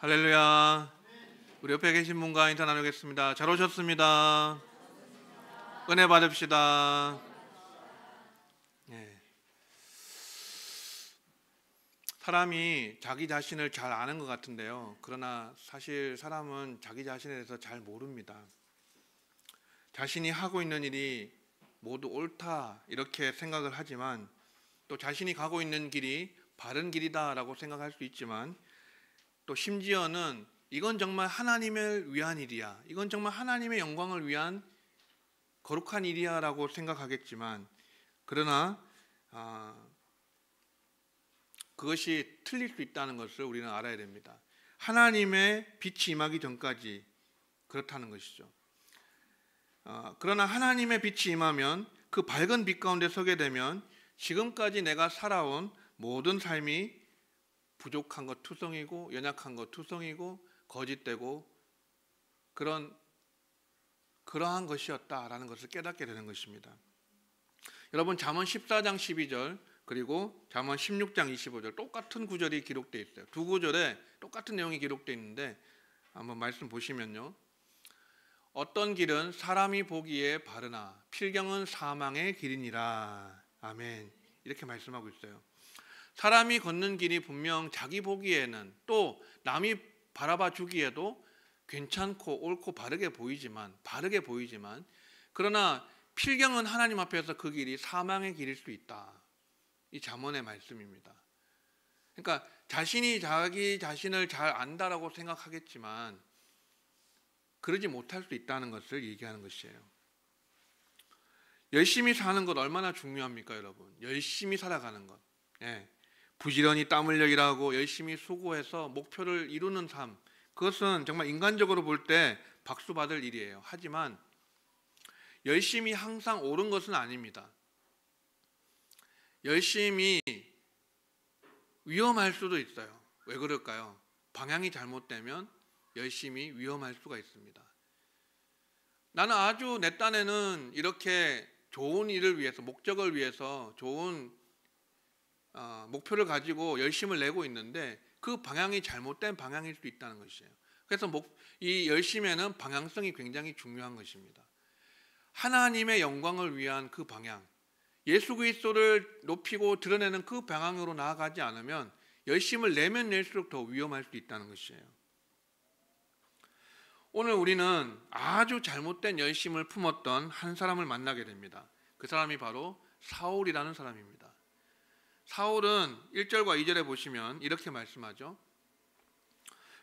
할렐루야. 우리 옆에 계신 분과 인사 나누겠습니다. 잘 오셨습니다. 은혜 받읍시다. 네. 사람이 자기 자신을 잘 아는 것 같은데요. 그러나 사실 사람은 자기 자신에 대해서 잘 모릅니다. 자신이 하고 있는 일이 모두 옳다 이렇게 생각을 하지만, 또 자신이 가고 있는 길이 바른 길이다라고 생각할 수 있지만, 또 심지어는 이건 정말 하나님을 위한 일이야, 이건 정말 하나님의 영광을 위한 거룩한 일이야 라고 생각하겠지만, 그러나 그것이 틀릴 수 있다는 것을 우리는 알아야 됩니다. 하나님의 빛이 임하기 전까지 그렇다는 것이죠. 그러나 하나님의 빛이 임하면, 그 밝은 빛 가운데 서게 되면 지금까지 내가 살아온 모든 삶이 부족한 것 투성이고 연약한 것 투성이고 거짓되고 그러한 것이었다라는 것을 깨닫게 되는 것입니다. 여러분, 잠언 14장 12절 그리고 잠언 16장 25절 똑같은 구절이 기록되어 있어요. 두 구절에 똑같은 내용이 기록되어 있는데 한번 말씀 보시면요, 어떤 길은 사람이 보기에 바르나 필경은 사망의 길이니라. 아멘. 이렇게 말씀하고 있어요. 사람이 걷는 길이 분명 자기 보기에는, 또 남이 바라봐 주기에도 괜찮고 옳고 바르게 보이지만 그러나 필경은 하나님 앞에서 그 길이 사망의 길일 수 있다. 이 잠언의 말씀입니다. 그러니까 자신이 자기 자신을 잘 안다라고 생각하겠지만 그러지 못할 수 있다는 것을 얘기하는 것이에요. 열심히 사는 것 얼마나 중요합니까, 여러분? 열심히 살아가는 것. 부지런히 땀 흘려 일하고 열심히 수고해서 목표를 이루는 삶, 그것은 정말 인간적으로 볼 때 박수 받을 일이에요. 하지만 열심히 항상 옳은 것은 아닙니다. 열심히 위험할 수도 있어요. 왜 그럴까요? 방향이 잘못되면 열심히 위험할 수가 있습니다. 나는 아주 내 딴에는 이렇게 좋은 일을 위해서, 목적을 위해서 좋은 목표를 가지고 열심을 내고 있는데 그 방향이 잘못된 방향일 수 있다는 것이에요. 그래서 이 열심에는 방향성이 굉장히 중요한 것입니다. 하나님의 영광을 위한 그 방향, 예수 그리스도를 높이고 드러내는 그 방향으로 나아가지 않으면 열심을 내면 낼수록 더 위험할 수 있다는 것이에요. 오늘 우리는 아주 잘못된 열심을 품었던 한 사람을 만나게 됩니다. 그 사람이 바로 사울이라는 사람입니다. 사울은 1절과 2절에 보시면 이렇게 말씀하죠.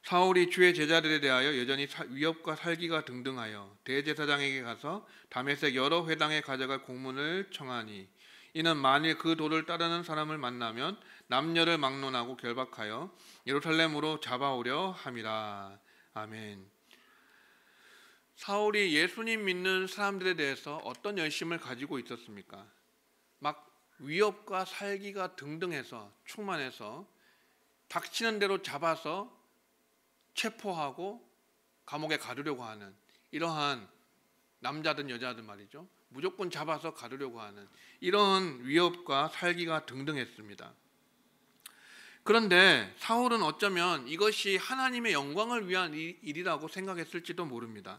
사울이 주의 제자들에 대하여 여전히 위협과 살기가 등등하여 대제사장에게 가서 다메섹 여러 회당에 가져갈 공문을 청하니, 이는 만일 그 도를 따르는 사람을 만나면 남녀를 막론하고 결박하여 예루살렘으로 잡아오려 함이라. 아멘. 사울이 예수님 믿는 사람들에 대해서 어떤 열심을 가지고 있었습니까? 막 위협과 살기가 등등해서 충만해서 닥치는 대로 잡아서 체포하고 감옥에 가두려고 하는, 이러한 남자든 여자든 말이죠, 무조건 잡아서 가두려고 하는 이런 위협과 살기가 등등했습니다. 그런데 사울은 어쩌면 이것이 하나님의 영광을 위한 일이라고 생각했을지도 모릅니다.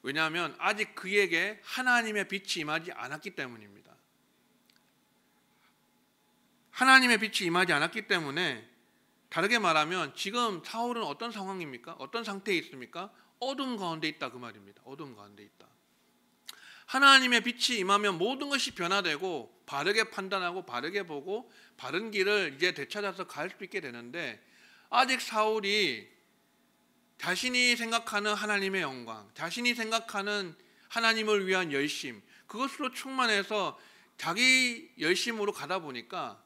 왜냐하면 아직 그에게 하나님의 빛이 임하지 않았기 때문입니다. 하나님의 빛이 임하지 않았기 때문에, 다르게 말하면 지금 사울은 어떤 상황입니까? 어떤 상태에 있습니까? 어둠 가운데 있다, 그 말입니다. 어둠 가운데 있다. 하나님의 빛이 임하면 모든 것이 변화되고 바르게 판단하고 바르게 보고 바른 길을 이제 되찾아서 갈 수 있게 되는데, 아직 사울이 자신이 생각하는 하나님의 영광, 자신이 생각하는 하나님을 위한 열심, 그것으로 충만해서 자기 열심으로 가다 보니까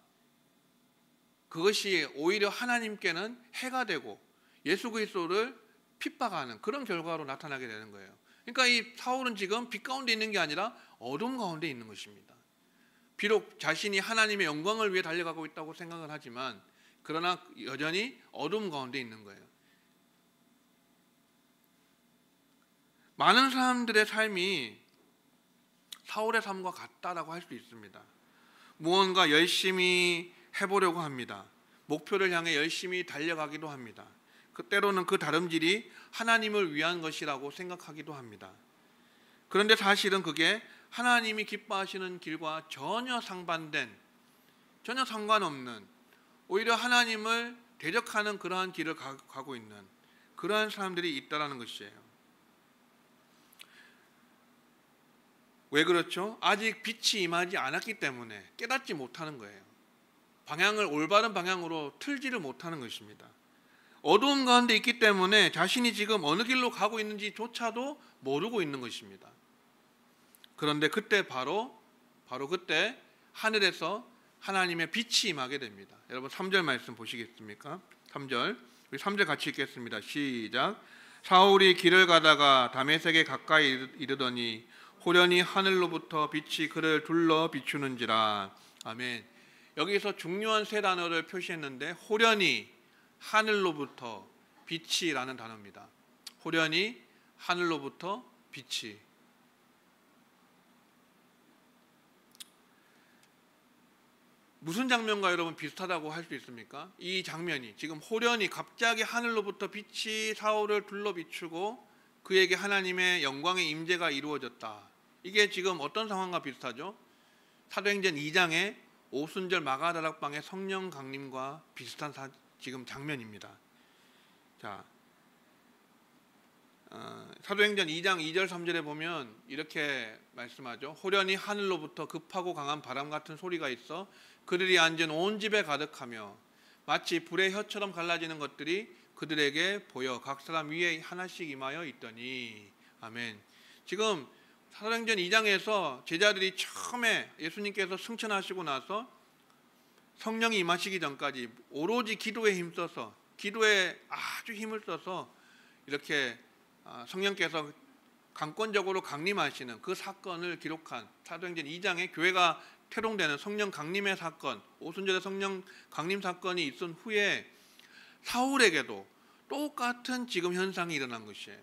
그것이 오히려 하나님께는 해가 되고 예수 그리스도를 핍박하는 그런 결과로 나타나게 되는 거예요. 그러니까 이 사울은 지금 빛 가운데 있는 게 아니라 어둠 가운데 있는 것입니다. 비록 자신이 하나님의 영광을 위해 달려가고 있다고 생각을 하지만, 그러나 여전히 어둠 가운데 있는 거예요. 많은 사람들의 삶이 사울의 삶과 같다라고 할 수 있습니다. 무언가 열심히 해보려고 합니다. 목표를 향해 열심히 달려가기도 합니다. 때로는 그 다름질이 하나님을 위한 것이라고 생각하기도 합니다. 그런데 사실은 그게 하나님이 기뻐하시는 길과 전혀 상반된, 전혀 상관없는, 오히려 하나님을 대적하는 그러한 길을 가고 있는 그러한 사람들이 있다라는 것이에요. 왜 그렇죠? 아직 빛이 임하지 않았기 때문에 깨닫지 못하는 거예요. 방향을 올바른 방향으로 틀지를 못하는 것입니다. 어두운 가운데 있기 때문에 자신이 지금 어느 길로 가고 있는지조차도 모르고 있는 것입니다. 그런데 그때 바로 그때 하늘에서 하나님의 빛이 임하게 됩니다. 여러분 3절 말씀 보시겠습니까? 3절, 우리 3절 같이 읽겠습니다. 시작. 사울이 길을 가다가 다메섹에 가까이 이르더니 호련히 하늘로부터 빛이 그를 둘러 비추는지라. 아멘. 여기서 중요한 세 단어를 표시했는데 호련히, 하늘로부터, 빛이라는 단어입니다. 호련히, 하늘로부터, 빛이. 무슨 장면과 여러분 비슷하다고 할 수 있습니까? 이 장면이 지금 호련히 갑자기 하늘로부터 빛이 사울을 둘러 비추고 그에게 하나님의 영광의 임재가 이루어졌다. 이게 지금 어떤 상황과 비슷하죠? 사도행전 2장의 오순절 마가다락방의 성령 강림과 비슷한 지금 장면입니다. 자, 사도행전 2장 2절 3절에 보면 이렇게 말씀하죠. 호련히 하늘로부터 급하고 강한 바람 같은 소리가 있어 그들이 앉은 온 집에 가득하며 마치 불의 혀처럼 갈라지는 것들이 그들에게 보여 각 사람 위에 하나씩 임하여 있더니. 아멘. 지금 사도행전 2장에서 제자들이 처음에 예수님께서 승천하시고 나서 성령이 임하시기 전까지 오로지 기도에 힘써서, 기도에 아주 힘을 써서 이렇게 성령께서 강권적으로 강림하시는 그 사건을 기록한 사도행전 2장에 교회가 태동되는 성령 강림의 사건, 오순절의 성령 강림 사건이 있은 후에 사울에게도 똑같은 지금 현상이 일어난 것이에요.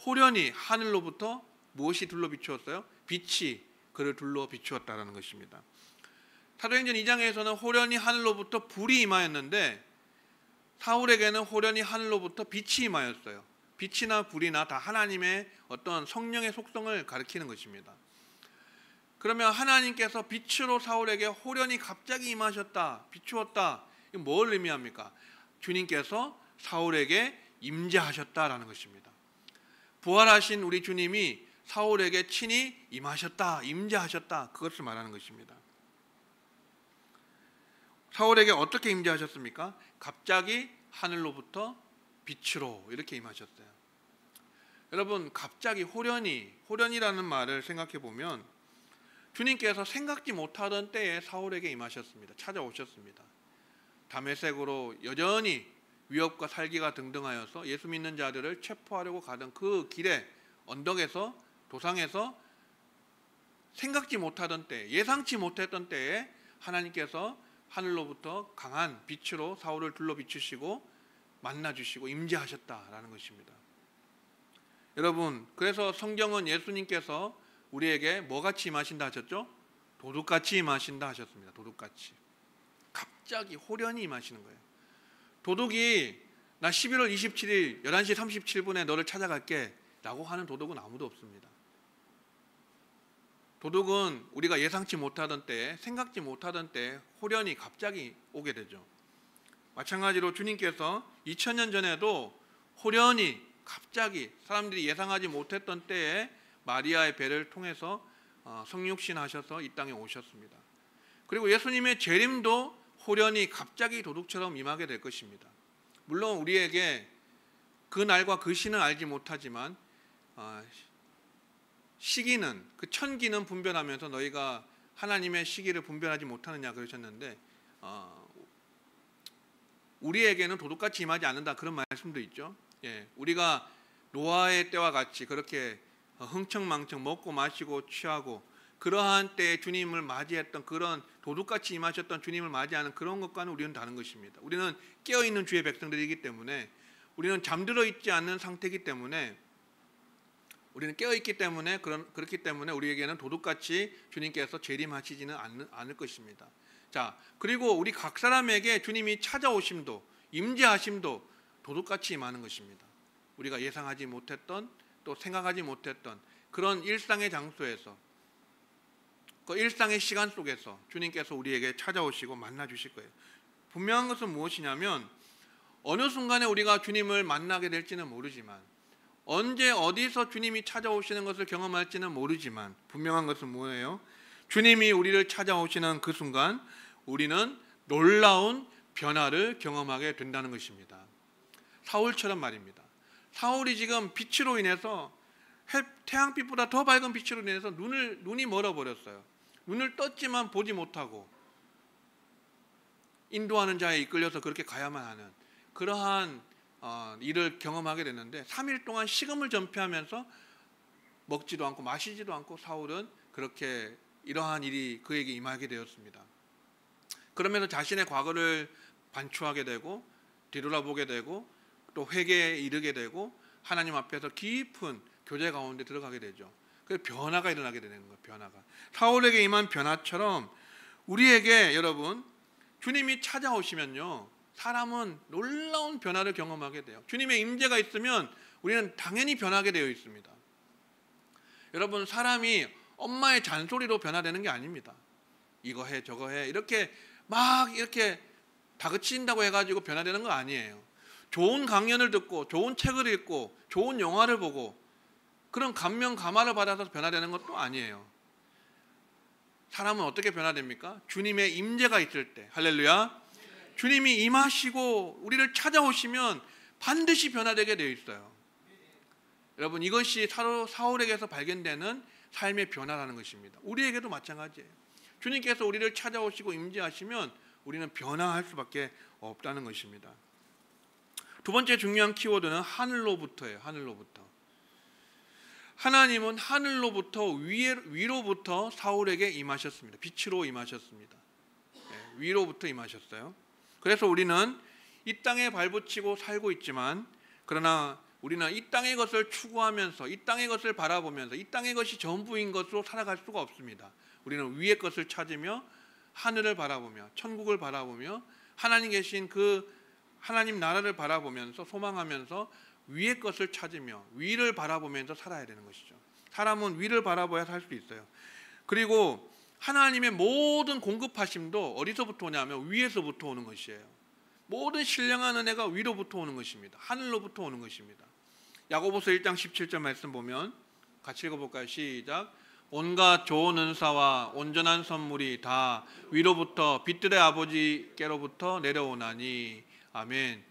호련히 하늘로부터 무엇이 둘러 비추었어요? 빛이 그를 둘러 비추었다는 것입니다. 사도행전 2장에서는 호련히 하늘로부터 불이 임하였는데 사울에게는 호련히 하늘로부터 빛이 임하였어요. 빛이나 불이나 다 하나님의 어떤 성령의 속성을 가리키는 것입니다. 그러면 하나님께서 빛으로 사울에게 호련히 갑자기 임하셨다, 비추었다. 이건 뭘 의미합니까? 주님께서 사울에게 임재하셨다라는 것입니다. 부활하신 우리 주님이 사울에게 친히 임하셨다, 임재하셨다. 그것을 말하는 것입니다. 사울에게 어떻게 임재하셨습니까? 갑자기 하늘로부터 빛으로 이렇게 임하셨어요. 여러분, 갑자기 호련이라는 말을 생각해 보면 주님께서 생각지 못하던 때에 사울에게 임하셨습니다. 찾아오셨습니다. 다메섹으로 여전히 위협과 살기가 등등하여서 예수 믿는 자들을 체포하려고 가던 그 길에 언덕에서 도상에서 생각지 못하던 때, 예상치 못했던 때에 하나님께서 하늘로부터 강한 빛으로 사울을 둘러 비추시고 만나주시고 임재하셨다라는 것입니다. 여러분, 그래서 성경은 예수님께서 우리에게 뭐같이 임하신다 하셨죠? 도둑같이 임하신다 하셨습니다. 도둑같이. 갑자기 호련히 임하시는 거예요. 도둑이 나 11월 27일 11시 37분에 너를 찾아갈게 라고 하는 도둑은 아무도 없습니다. 도둑은 우리가 예상치 못하던 때에, 생각지 못하던 때에 호련히 갑자기 오게 되죠. 마찬가지로 주님께서 2000년 전에도 호련히 갑자기 사람들이 예상하지 못했던 때에 마리아의 배를 통해서 성육신 하셔서 이 땅에 오셨습니다. 그리고 예수님의 재림도 호련히 갑자기 도둑처럼 임하게 될 것입니다. 물론 우리에게 그 날과 그 시는 알지 못하지만 시기는, 그 천기는 분별하면서 너희가 하나님의 시기를 분별하지 못하느냐 그러셨는데 우리에게는 도둑같이 임하지 않는다 그런 말씀도 있죠. 예, 우리가 노아의 때와 같이 그렇게 흥청망청 먹고 마시고 취하고 그러한 때에 주님을 맞이했던 그런 도둑같이 임하셨던 주님을 맞이하는 그런 것과는 우리는 다른 것입니다. 우리는 깨어있는 주의 백성들이기 때문에, 우리는 잠들어 있지 않는 상태이기 때문에, 우리는 깨어있기 때문에 그렇기 때문에 우리에게는 도둑같이 주님께서 재림하시지는 않을 것입니다. 자, 그리고 우리 각 사람에게 주님이 찾아오심도 임재하심도 도둑같이 임하는 것입니다. 우리가 예상하지 못했던 또 생각하지 못했던 그런 일상의 장소에서 그 일상의 시간 속에서 주님께서 우리에게 찾아오시고 만나 주실 거예요. 분명한 것은 무엇이냐면 어느 순간에 우리가 주님을 만나게 될지는 모르지만 언제 어디서 주님이 찾아오시는 것을 경험할지는 모르지만 분명한 것은 뭐예요? 주님이 우리를 찾아오시는 그 순간 우리는 놀라운 변화를 경험하게 된다는 것입니다. 사울처럼 말입니다. 사울이 지금 빛으로 인해서 태양빛보다 더 밝은 빛으로 인해서 눈이 멀어버렸어요. 눈을 떴지만 보지 못하고 인도하는 자에 이끌려서 그렇게 가야만 하는 그러한 일을 경험하게 됐는데 3일 동안 식음을 전폐하면서 먹지도 않고 마시지도 않고 사울은 그렇게 이러한 일이 그에게 임하게 되었습니다. 그러면서 자신의 과거를 반추하게 되고 뒤돌아보게 되고 또 회개에 이르게 되고 하나님 앞에서 깊은 교제 가운데 들어가게 되죠. 그래서 변화가 일어나게 되는 거예요. 변화가. 사울에게 임한 변화처럼 우리에게 여러분 주님이 찾아오시면요 사람은 놀라운 변화를 경험하게 돼요. 주님의 임재가 있으면 우리는 당연히 변하게 되어 있습니다. 여러분 사람이 엄마의 잔소리로 변화되는 게 아닙니다. 이거 해 저거 해 이렇게 막 이렇게 다그친다고 해가지고 변화되는 거 아니에요. 좋은 강연을 듣고 좋은 책을 읽고 좋은 영화를 보고 그런 감명 감화를 받아서 변화되는 것도 아니에요. 사람은 어떻게 변화됩니까? 주님의 임재가 있을 때. 할렐루야. 주님이 임하시고 우리를 찾아오시면 반드시 변화되게 되어 있어요. 여러분 이것이 사울에게서 발견되는 삶의 변화라는 것입니다. 우리에게도 마찬가지예요. 주님께서 우리를 찾아오시고 임재하시면 우리는 변화할 수밖에 없다는 것입니다. 두 번째 중요한 키워드는 하늘로부터예요. 하늘로부터. 하나님은 하늘로부터 위로부터 사울에게 임하셨습니다. 빛으로 임하셨습니다. 위로부터 임하셨어요. 그래서 우리는 이 땅에 발붙이고 살고 있지만 그러나 우리는 이 땅의 것을 추구하면서 이 땅의 것을 바라보면서 이 땅의 것이 전부인 것으로 살아갈 수가 없습니다. 우리는 위의 것을 찾으며 하늘을 바라보며 천국을 바라보며 하나님 계신 그 하나님 나라를 바라보면서 소망하면서 위의 것을 찾으며 위를 바라보면서 살아야 되는 것이죠. 사람은 위를 바라봐야 살 수 있어요. 그리고 하나님의 모든 공급하심도 어디서부터 오냐면 위에서부터 오는 것이에요. 모든 신령한 은혜가 위로부터 오는 것입니다. 하늘로부터 오는 것입니다. 야고보서 1장 17절 말씀 보면 같이 읽어볼까요? 시작. 온갖 좋은 은사와 온전한 선물이 다 위로부터 빛들의 아버지께로부터 내려오나니 아멘.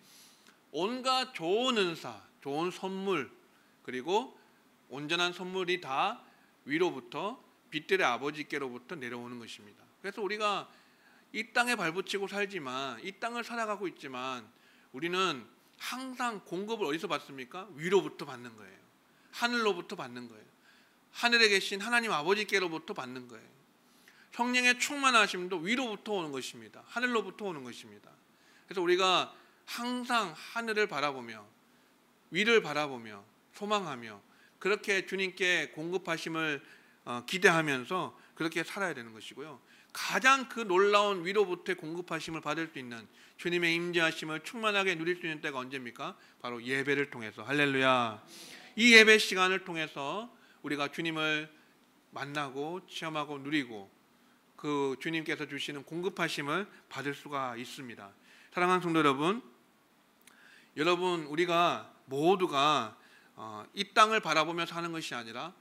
온갖 좋은 은사, 좋은 선물 그리고 온전한 선물이 다 위로부터 빛들의 아버지께로부터 내려오는 것입니다. 그래서 우리가 이 땅에 발붙이고 살지만 이 땅을 살아가고 있지만 우리는 항상 공급을 어디서 받습니까? 위로부터 받는 거예요. 하늘로부터 받는 거예요. 하늘에 계신 하나님 아버지께로부터 받는 거예요. 성령의 충만하심도 위로부터 오는 것입니다. 하늘로부터 오는 것입니다. 그래서 우리가 항상 하늘을 바라보며 위를 바라보며 소망하며 그렇게 주님께 공급하심을 기대하면서 그렇게 살아야 되는 것이고요. 가장 그 놀라운 위로부터의 공급하심을 받을 수 있는 주님의 임재하심을 충만하게 누릴 수 있는 때가 언제입니까? 바로 예배를 통해서. 할렐루야. 이 예배 시간을 통해서 우리가 주님을 만나고 체험하고 누리고 그 주님께서 주시는 공급하심을 받을 수가 있습니다. 사랑하는 성도 여러분 우리가 모두가 이 땅을 바라보며 사는 것이 아니라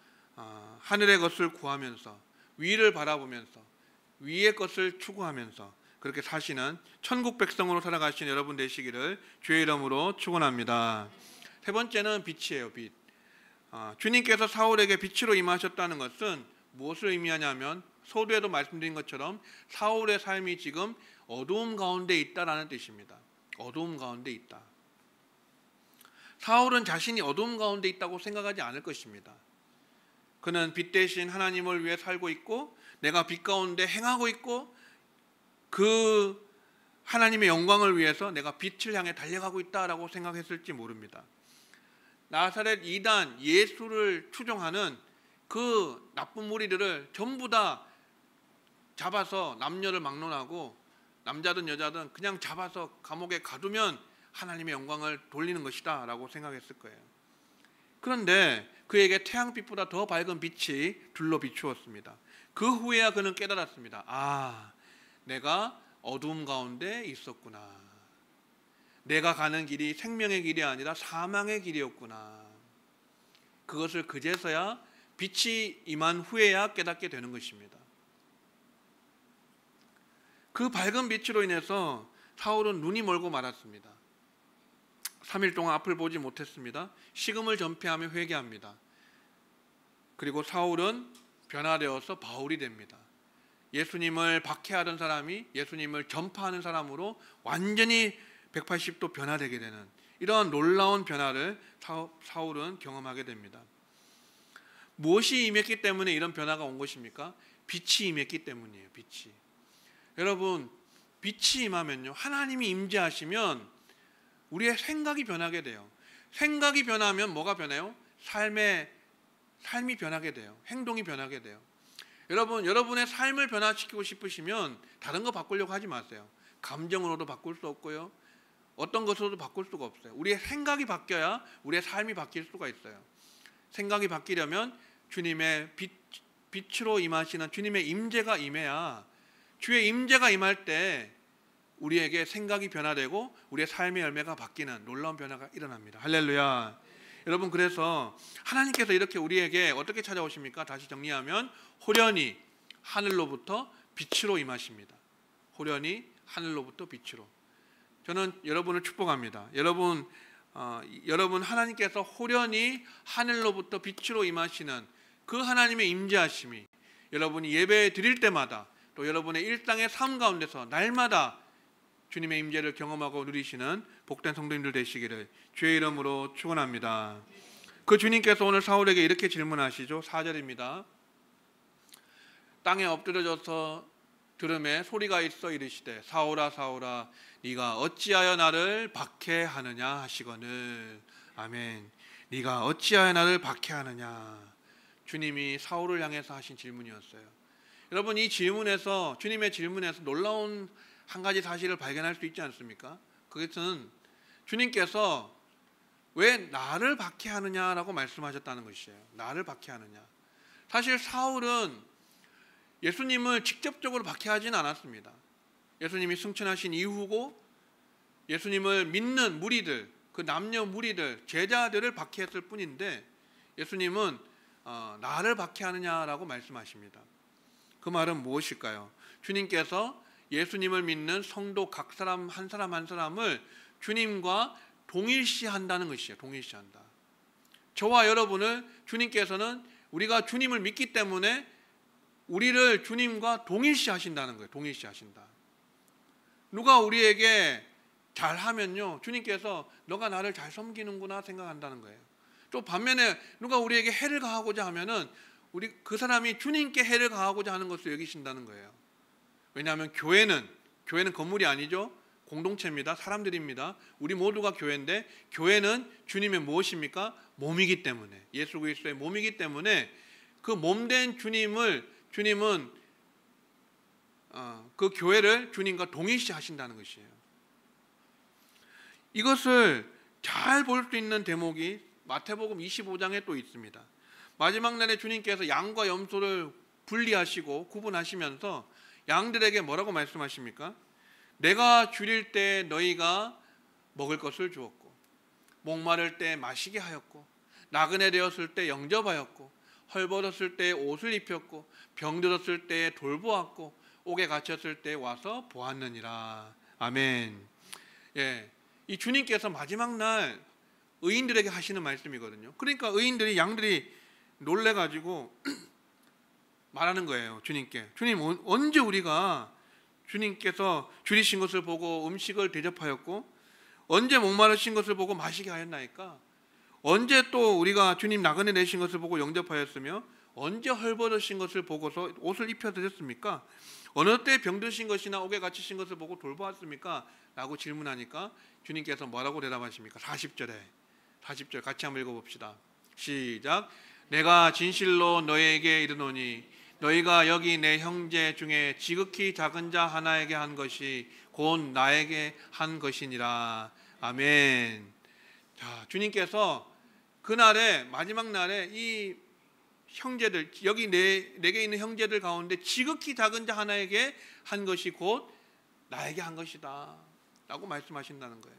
하늘의 것을 구하면서 위를 바라보면서 위의 것을 추구하면서 그렇게 사시는 천국 백성으로 살아가시는 여러분 되시기를 주의 이름으로 축원합니다. 세 번째는 빛이에요. 빛. 주님께서 사울에게 빛으로 임하셨다는 것은 무엇을 의미하냐면 서두에도 말씀드린 것처럼 사울의 삶이 지금 어두움 가운데 있다라는 뜻입니다. 어두움 가운데 있다. 사울은 자신이 어두움 가운데 있다고 생각하지 않을 것입니다. 그는 빛 대신 하나님을 위해 살고 있고 내가 빛 가운데 행하고 있고 그 하나님의 영광을 위해서 내가 빛을 향해 달려가고 있다라고 생각했을지 모릅니다. 나사렛 이단 예수를 추종하는 그 나쁜 무리들을 전부 다 잡아서 남녀를 막론하고 남자든 여자든 그냥 잡아서 감옥에 가두면 하나님의 영광을 돌리는 것이다 라고 생각했을 거예요. 그런데 그에게 태양빛보다 더 밝은 빛이 둘러 비추었습니다. 그 후에야 그는 깨달았습니다. 아, 내가 어두움 가운데 있었구나. 내가 가는 길이 생명의 길이 아니라 사망의 길이었구나. 그것을 그제서야 빛이 임한 후에야 깨닫게 되는 것입니다. 그 밝은 빛으로 인해서 사울은 눈이 멀고 말았습니다. 3일 동안 앞을 보지 못했습니다. 식음을 전폐하며 회개합니다. 그리고 사울은 변화되어서 바울이 됩니다. 예수님을 박해하던 사람이 예수님을 전파하는 사람으로 완전히 180도 변화되게 되는 이러한 놀라운 변화를 사울은 경험하게 됩니다. 무엇이 임했기 때문에 이런 변화가 온 것입니까? 빛이 임했기 때문이에요. 빛이. 여러분, 빛이 임하면요, 하나님이 임재하시면 우리의 생각이 변하게 돼요. 생각이 변하면 뭐가 변해요? 삶이 변하게 돼요. 행동이 변하게 돼요. 여러분, 여러분의 삶을 변화시키고 싶으시면 다른 거 바꾸려고 하지 마세요. 감정으로도 바꿀 수 없고요, 어떤 것으로도 바꿀 수가 없어요. 우리의 생각이 바뀌어야 우리의 삶이 바뀔 수가 있어요. 생각이 바뀌려면 주님의 빛으로 임하시는 주님의 임재가 임해야, 주의 임재가 임할 때 우리에게 생각이 변화되고 우리의 삶의 열매가 바뀌는 놀라운 변화가 일어납니다. 할렐루야. 여러분, 그래서 하나님께서 이렇게 우리에게 어떻게 찾아오십니까? 다시 정리하면 호련히 하늘로부터 빛으로 임하십니다. 호련히 하늘로부터 빛으로. 저는 여러분을 축복합니다. 여러분 하나님께서 호련히 하늘로부터 빛으로 임하시는 그 하나님의 임재하심이 여러분이 예배 드릴 때마다 또 여러분의 일상의 삶 가운데서 날마다 주님의 임재를 경험하고 누리시는 복된 성도님들 되시기를 주의 이름으로 축원합니다. 그 주님께서 오늘 사울에게 이렇게 질문하시죠. 4절입니다. 땅에 엎드려져서 들음에 소리가 있어 이르시되 사울아 사울아 네가 어찌하여 나를 박해하느냐 하시거늘. 아멘. 네가 어찌하여 나를 박해하느냐. 주님이 사울을 향해서 하신 질문이었어요. 여러분, 이 질문에서, 주님의 질문에서 놀라운 한 가지 사실을 발견할 수 있지 않습니까? 그것은 주님께서 왜 나를 박해하느냐라고 말씀하셨다는 것이에요. 나를 박해하느냐. 사실 사울은 예수님을 직접적으로 박해하지는 않았습니다. 예수님이 승천하신 이후고 예수님을 믿는 무리들, 그 남녀 무리들, 제자들을 박해했을 뿐인데 예수님은 나를 박해하느냐라고 말씀하십니다. 그 말은 무엇일까요? 주님께서 예수님을 믿는 성도 각 사람 한 사람을 주님과 동일시한다는 것이에요. 동일시한다. 저와 여러분을 주님께서는 우리가 주님을 믿기 때문에 우리를 주님과 동일시하신다는 거예요. 동일시하신다. 누가 우리에게 잘하면요, 주님께서 너가 나를 잘 섬기는구나 생각한다는 거예요. 또 반면에 누가 우리에게 해를 가하고자 하면은 그 사람이 주님께 해를 가하고자 하는 것을 여기신다는 거예요. 왜냐하면 교회는 건물이 아니죠. 공동체입니다. 사람들입니다. 우리 모두가 교회인데 교회는 주님의 무엇입니까? 몸이기 때문에, 예수 그리스도의 몸이기 때문에 그 몸된 주님은 그 교회를 주님과 동일시 하신다는 것이에요. 이것을 잘 볼 수 있는 대목이 마태복음 25장에 또 있습니다. 마지막 날에 주님께서 양과 염소를 분리하시고 구분하시면서 양들에게 뭐라고 말씀하십니까? 내가 줄일 때 너희가 먹을 것을 주었고, 목마를 때 마시게 하였고, 나그네 되었을 때 영접하였고, 헐벗었을 때 옷을 입혔고, 병들었을 때 돌보았고, 옥에 갇혔을 때 와서 보았느니라. 아멘. 예, 이 주님께서 마지막 날 의인들에게 하시는 말씀이거든요. 그러니까 의인들이, 양들이 놀래가지고 말하는 거예요. 주님께. 주님, 언제 우리가 주님께서 줄이신 것을 보고 음식을 대접하였고, 언제 목마르신 것을 보고 마시게 하였나이까? 언제 또 우리가 주님 나그네 내신 것을 보고 영접하였으며, 언제 헐벗으신 것을 보고서 옷을 입혀드렸습니까? 어느 때 병드신 것이나 옥에 갇히신 것을 보고 돌보았습니까? 라고 질문하니까 주님께서 뭐라고 대답하십니까? 40절 같이 한번 읽어봅시다. 시작. 내가 진실로 너에게 이르노니 너희가 여기 내 형제 중에 지극히 작은 자 하나에게 한 것이 곧 나에게 한 것이니라. 아멘. 자, 주님께서 그날에 마지막 날에 이 형제들, 여기 내게 있는 형제들 가운데 지극히 작은 자 하나에게 한 것이 곧 나에게 한 것이다 라고 말씀하신다는 거예요.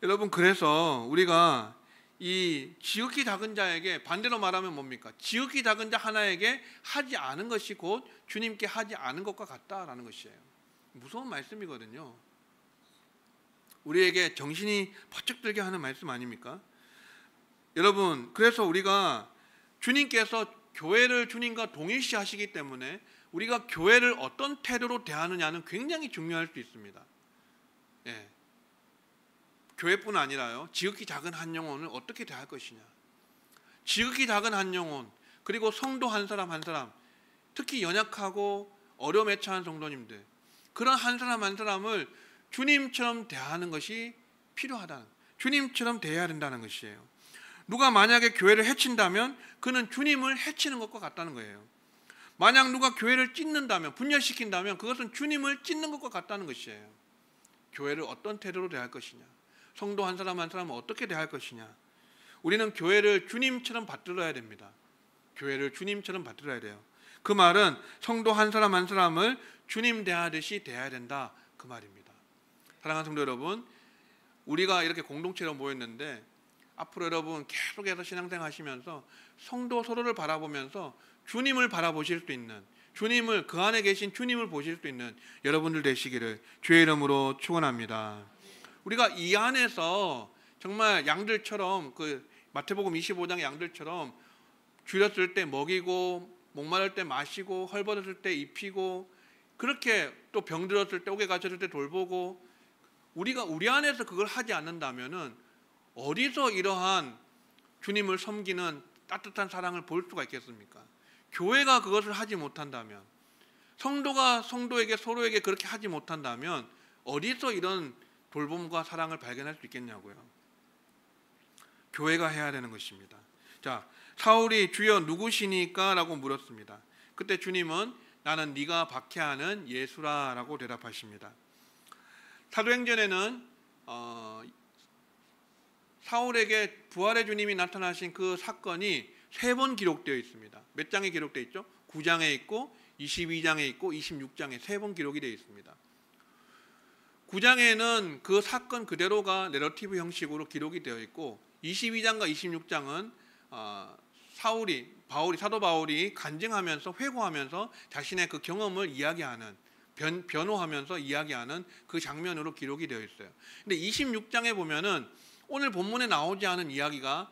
여러분, 그래서 우리가 이 지극히 작은 자에게, 반대로 말하면 뭡니까? 지극히 작은 자 하나에게 하지 않은 것이 곧 주님께 하지 않은 것과 같다라는 것이에요. 무서운 말씀이거든요. 우리에게 정신이 번쩍 들게 하는 말씀 아닙니까? 여러분, 그래서 우리가 주님께서 교회를 주님과 동일시 하시기 때문에 우리가 교회를 어떤 태도로 대하느냐는 굉장히 중요할 수 있습니다. 예. 교회뿐 아니라요, 지극히 작은 한 영혼을 어떻게 대할 것이냐. 지극히 작은 한 영혼, 그리고 성도 한 사람 한 사람, 특히 연약하고 어려움에 처한 성도님들, 그런 한 사람 한 사람을 주님처럼 대하는 것이 필요하다. 주님처럼 대해야 된다는 것이에요. 누가 만약에 교회를 해친다면 그는 주님을 해치는 것과 같다는 거예요. 만약 누가 교회를 찢는다면, 분열시킨다면 그것은 주님을 찢는 것과 같다는 것이에요. 교회를 어떤 태도로 대할 것이냐, 성도 한 사람 한 사람은 어떻게 대할 것이냐. 우리는 교회를 주님처럼 받들어야 됩니다. 교회를 주님처럼 받들어야 돼요. 그 말은 성도 한 사람 한 사람을 주님 대하듯이 대해야 된다, 그 말입니다. 사랑하는 성도 여러분, 우리가 이렇게 공동체로 모였는데 앞으로 여러분 계속해서 신앙생활 하시면서 성도 서로를 바라보면서 주님을 바라보실 수 있는, 주님을, 그 안에 계신 주님을 보실 수 있는 여러분들 되시기를 주의 이름으로 축원합니다. 우리가 이 안에서 정말 양들처럼, 그 마태복음 25장 양들처럼 줄였을 때 먹이고, 목마를 때 마시고, 헐벗었을 때 입히고, 그렇게 또 병들었을 때, 옥에 갇혔을 때 돌보고, 우리가 우리 안에서 그걸 하지 않는다면은 어디서 이러한 주님을 섬기는 따뜻한 사랑을 볼 수가 있겠습니까? 교회가 그것을 하지 못한다면, 성도가 성도에게, 서로에게 그렇게 하지 못한다면 어디서 이런 돌봄과 사랑을 발견할 수 있겠냐고요. 교회가 해야 되는 것입니다. 자, 사울이 주여 누구시니까? 라고 물었습니다. 그때 주님은 나는 네가 박해하는 예수라 라고 대답하십니다. 사도행전에는 사울에게 부활의 주님이 나타나신 그 사건이 3번 기록되어 있습니다. 몇 장에 기록되어 있죠? 9장에 있고 22장에 있고 26장에 3번 기록이 되어 있습니다. 9장에는 그 사건 그대로가 내러티브 형식으로 기록이 되어 있고, 22장과 26장은 사도 바울이 간증하면서, 회고하면서 자신의 그 경험을 이야기하는, 변호하면서 이야기하는 그 장면으로 기록이 되어 있어요. 근데 26장에 보면은 오늘 본문에 나오지 않은 이야기가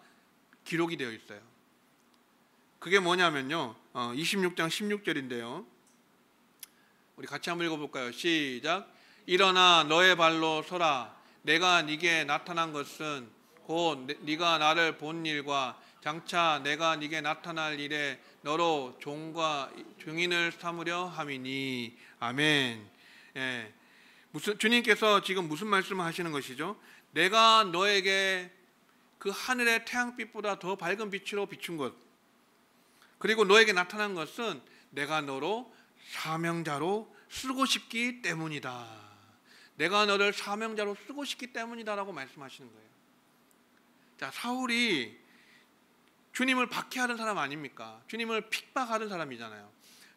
기록이 되어 있어요. 그게 뭐냐면요, 26장 16절인데요. 우리 같이 한번 읽어볼까요? 시작. 일어나 너의 발로 서라. 내가 네게 나타난 것은 곧 네가 나를 본 일과 장차 내가 네게 나타날 일에 너로 종과 증인을 삼으려 함이니. 아멘. 예. 주님께서 지금 무슨 말씀을 하시는 것이죠? 내가 너에게 그 하늘의 태양빛보다 더 밝은 빛으로 비춘 것, 그리고 너에게 나타난 것은 내가 너로 사명자로 쓰고 싶기 때문이다. 내가 너를 사명자로 쓰고 싶기 때문이다라고 말씀하시는 거예요. 자, 사울이 주님을 박해하는 사람 아닙니까? 주님을 핍박하는 사람이잖아요.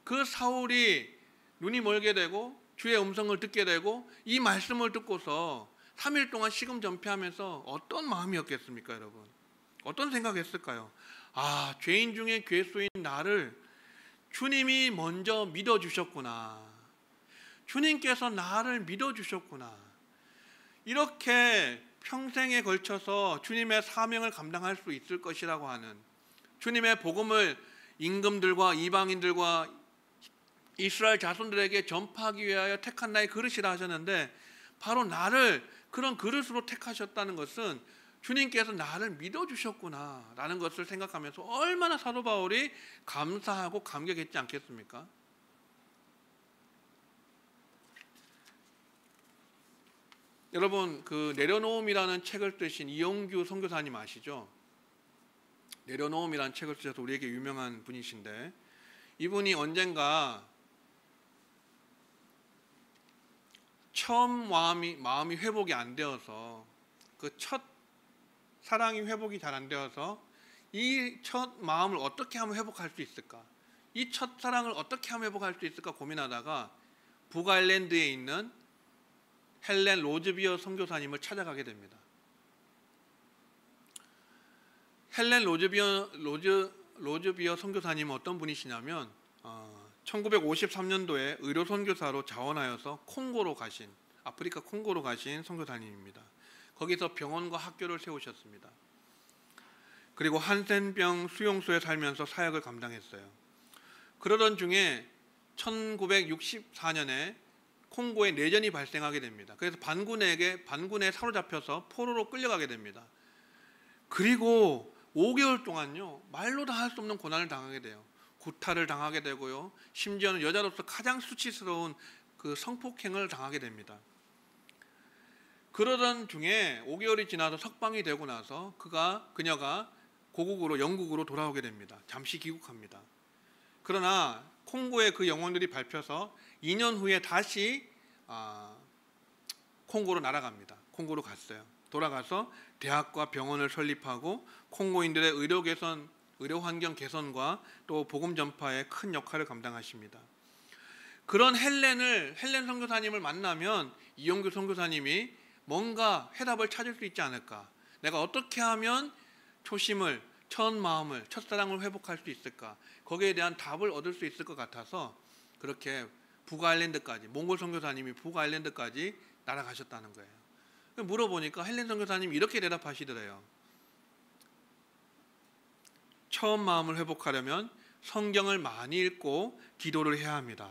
그 사울이 눈이 멀게 되고 주의 음성을 듣게 되고 이 말씀을 듣고서 3일 동안 시금전폐하면서 어떤 마음이었겠습니까, 여러분? 어떤 생각했을까요? 아, 죄인 중에 괴수인 나를 주님이 먼저 믿어주셨구나. 주님께서 나를 믿어주셨구나. 이렇게 평생에 걸쳐서 주님의 사명을 감당할 수 있을 것이라고 하는, 주님의 복음을 임금들과 이방인들과 이스라엘 자손들에게 전파하기 위하여 택한 나의 그릇이라 하셨는데, 바로 나를 그런 그릇으로 택하셨다는 것은 주님께서 나를 믿어주셨구나 라는 것을 생각하면서 얼마나 사도 바울이 감사하고 감격했지 않겠습니까? 여러분, 그 내려놓음이라는 책을 쓰신 이용규 선교사님 아시죠? 내려놓음이라는 책을 쓰셔서 우리에게 유명한 분이신데, 이분이 언젠가 처음 마음이 회복이 안 되어서, 그 첫 사랑이 회복이 잘 안 되어서 이 첫 마음을 어떻게 하면 회복할 수 있을까, 이 첫 사랑을 어떻게 하면 회복할 수 있을까 고민하다가 북아일랜드에 있는 헬렌 로즈비어 선교사님을 찾아가게 됩니다. 헬렌 로즈비어 선교사님은 어떤 분이시냐면 1953년도에 의료 선교사로 자원하여서 아프리카 콩고로 가신 선교사님입니다. 거기서 병원과 학교를 세우셨습니다. 그리고 한센병 수용소에 살면서 사역을 감당했어요. 그러던 중에 1964년에 콩고에 내전이 발생하게 됩니다. 그래서 반군에 사로잡혀서 포로로 끌려가게 됩니다. 그리고 5개월 동안요, 말로 다 할 수 없는 고난을 당하게 돼요. 구타를 당하게 되고요, 심지어는 여자로서 가장 수치스러운 그 성폭행을 당하게 됩니다. 그러던 중에 5개월이 지나서 석방이 되고 나서 그녀가 고국으로, 영국으로 돌아오게 됩니다. 잠시 귀국합니다. 그러나 콩고의 그 영혼들이 밟혀서 2년 후에 다시 콩고로 날아갑니다. 콩고로 갔어요. 돌아가서 대학과 병원을 설립하고 콩고인들의 의료 환경 개선과 또 복음 전파에 큰 역할을 감당하십니다. 그런 헬렌 선교사님을 만나면 이용규 선교사님이 뭔가 해답을 찾을 수 있지 않을까, 내가 어떻게 하면 초심을, 첫 마음을, 첫사랑을 회복할 수 있을까, 거기에 대한 답을 얻을 수 있을 것 같아서 그렇게 북아일랜드까지, 몽골 선교사님이 북아일랜드까지 날아가셨다는 거예요. 물어보니까 헬렌 선교사님이 이렇게 대답하시더래요. 처음 마음을 회복하려면 성경을 많이 읽고 기도를 해야 합니다.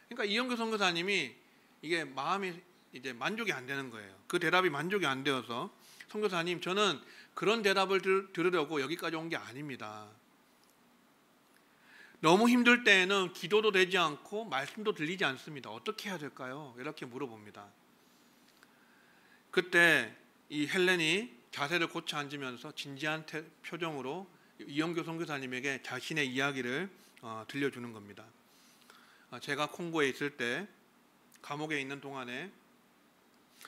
그러니까 이용규 선교사님이 이게 마음이 이제 만족이 안 되는 거예요. 그 대답이 만족이 안 되어서, 선교사님, 저는 그런 대답을 들으려고 여기까지 온 게 아닙니다. 너무 힘들 때에는 기도도 되지 않고 말씀도 들리지 않습니다. 어떻게 해야 될까요? 이렇게 물어봅니다. 그때 이 헬렌이 자세를 고쳐 앉으면서 진지한 표정으로 이용규 선교사님에게 자신의 이야기를 들려주는 겁니다. 제가 콩고에 있을 때 감옥에 있는 동안에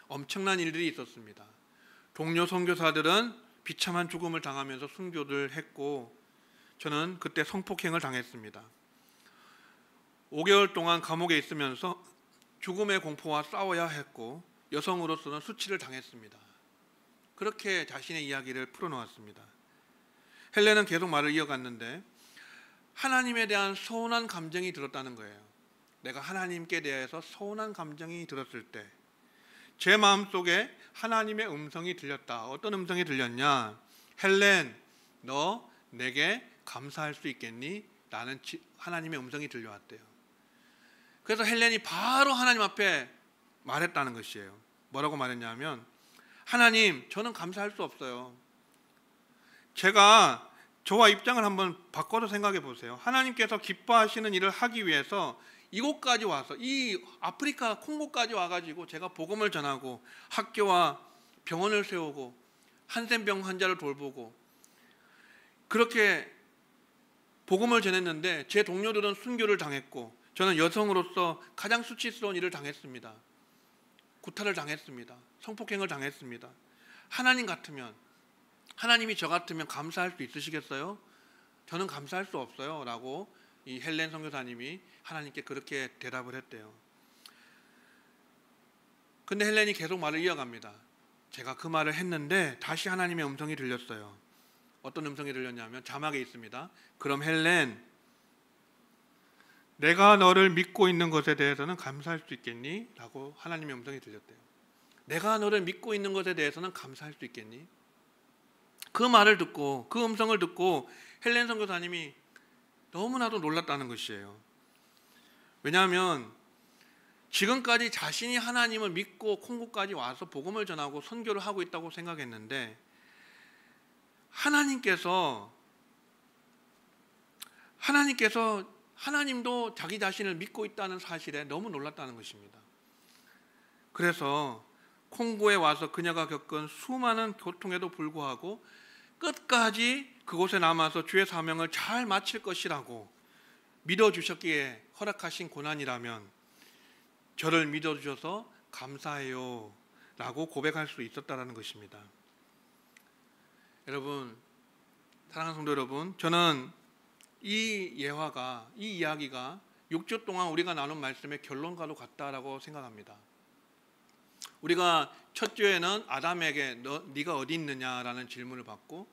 엄청난 일들이 있었습니다. 동료 선교사들은 비참한 죽음을 당하면서 순교를 했고, 저는 그때 성폭행을 당했습니다. 5개월 동안 감옥에 있으면서 죽음의 공포와 싸워야 했고, 여성으로서는 수치를 당했습니다. 그렇게 자신의 이야기를 풀어놓았습니다. 헬렌은 계속 말을 이어갔는데 하나님에 대한 서운한 감정이 들었다는 거예요. 내가 하나님께 대해서 서운한 감정이 들었을 때 제 마음속에 하나님의 음성이 들렸다. 어떤 음성이 들렸냐? 헬렌, 너 내게 감사할 수 있겠니? 라는 하나님의 음성이 들려왔대요. 그래서 헬렌이 바로 하나님 앞에 말했다는 것이에요. 뭐라고 말했냐면, 하나님, 저는 감사할 수 없어요. 저와 입장을 한번 바꿔서 생각해 보세요. 하나님께서 기뻐하시는 일을 하기 위해서 이곳까지 와서, 이 아프리카 콩고까지 와가지고 제가 복음을 전하고 학교와 병원을 세우고 한센병 환자를 돌보고 그렇게 복음을 전했는데, 제 동료들은 순교를 당했고 저는 여성으로서 가장 수치스러운 일을 당했습니다. 구타를 당했습니다. 성폭행을 당했습니다. 하나님이 저 같으면 감사할 수 있으시겠어요? 저는 감사할 수 없어요. 라고 이 헬렌 선교사님이 하나님께 그렇게 대답을 했대요. 근데 헬렌이 계속 말을 이어갑니다. 제가 그 말을 했는데 다시 하나님의 음성이 들렸어요. 어떤 음성이 들렸냐면 자막에 있습니다. 그럼 헬렌, 내가 너를 믿고 있는 것에 대해서는 감사할 수 있겠니? 라고 하나님의 음성이 들렸대요. 내가 너를 믿고 있는 것에 대해서는 감사할 수 있겠니? 그 말을 듣고, 그 음성을 듣고 헬렌 선교사님이 너무나도 놀랐다는 것이에요. 왜냐하면 지금까지 자신이 하나님을 믿고 콩고까지 와서 복음을 전하고 선교를 하고 있다고 생각했는데, 하나님도 자기 자신을 믿고 있다는 사실에 너무 놀랐다는 것입니다. 그래서 콩고에 와서 그녀가 겪은 수많은 고통에도 불구하고 끝까지 그곳에 남아서 주의 사명을 잘 마칠 것이라고 믿어주셨기에 허락하신 고난이라면 저를 믿어주셔서 감사해요 라고 고백할 수 있었다는 것입니다. 여러분, 사랑하는 성도 여러분, 저는 이 이야기가 6주 동안 우리가 나눈 말씀의 결론과도 같다라고 생각합니다. 우리가 첫 주에는 아담에게 네가 어디 있느냐라는 질문을 받고,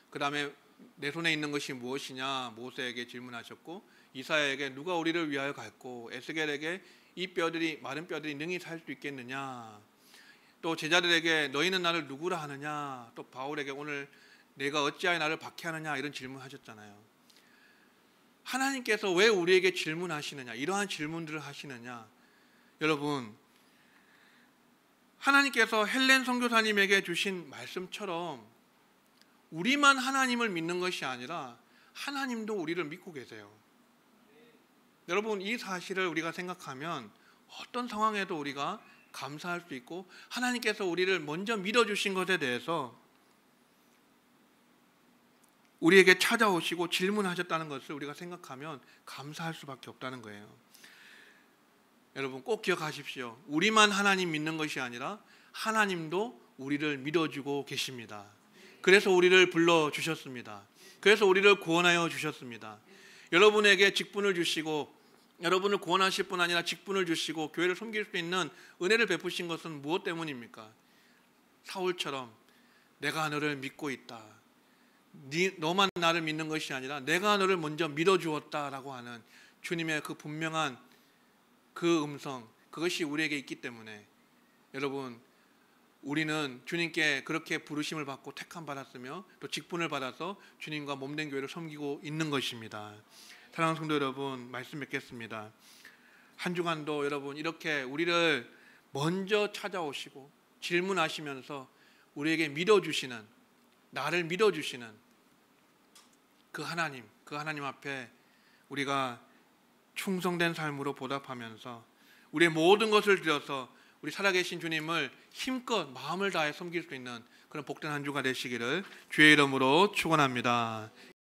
그 다음에 내 손에 있는 것이 무엇이냐 모세에게 질문하셨고, 이사야에게 누가 우리를 위하여 갈고, 에스겔에게 이 뼈들이 마른 뼈들이 능히 살 수 있겠느냐, 또 제자들에게 너희는 나를 누구라 하느냐, 또 바울에게 오늘 내가 어찌하여 나를 박해하느냐, 이런 질문하셨잖아요. 하나님께서 왜 우리에게 질문하시느냐, 이러한 질문들을 하시느냐. 여러분, 하나님께서 헬렌 선교사님에게 주신 말씀처럼 우리만 하나님을 믿는 것이 아니라 하나님도 우리를 믿고 계세요. 여러분, 이 사실을 우리가 생각하면 어떤 상황에도 우리가 감사할 수 있고, 하나님께서 우리를 먼저 믿어주신 것에 대해서 우리에게 찾아오시고 질문하셨다는 것을 우리가 생각하면 감사할 수밖에 없다는 거예요. 여러분, 꼭 기억하십시오. 우리만 하나님 믿는 것이 아니라 하나님도 우리를 믿어주고 계십니다. 그래서 우리를 불러주셨습니다. 그래서 우리를 구원하여 주셨습니다. 여러분에게 직분을 주시고, 여러분을 구원하실 뿐 아니라 직분을 주시고 교회를 섬길 수 있는 은혜를 베푸신 것은 무엇 때문입니까? 사울처럼 내가 너를 믿고 있다, 너만 나를 믿는 것이 아니라 내가 너를 먼저 믿어주었다라고 하는 주님의 그 분명한 그 음성, 그것이 우리에게 있기 때문에 여러분, 우리는 주님께 그렇게 부르심을 받고 택함 받았으며 또 직분을 받아서 주님과 몸된 교회를 섬기고 있는 것입니다. 사랑하는 성도 여러분, 말씀 맺겠습니다. 한 주간도 여러분 이렇게 우리를 먼저 찾아오시고 질문하시면서 우리에게 믿어주시는, 나를 믿어주시는 그 하나님 앞에 우리가 충성된 삶으로 보답하면서 우리의 모든 것을 들여서 우리 살아계신 주님을 힘껏 마음을 다해 섬길 수 있는 그런 복된 한 주가 되시기를 주의 이름으로 축원합니다.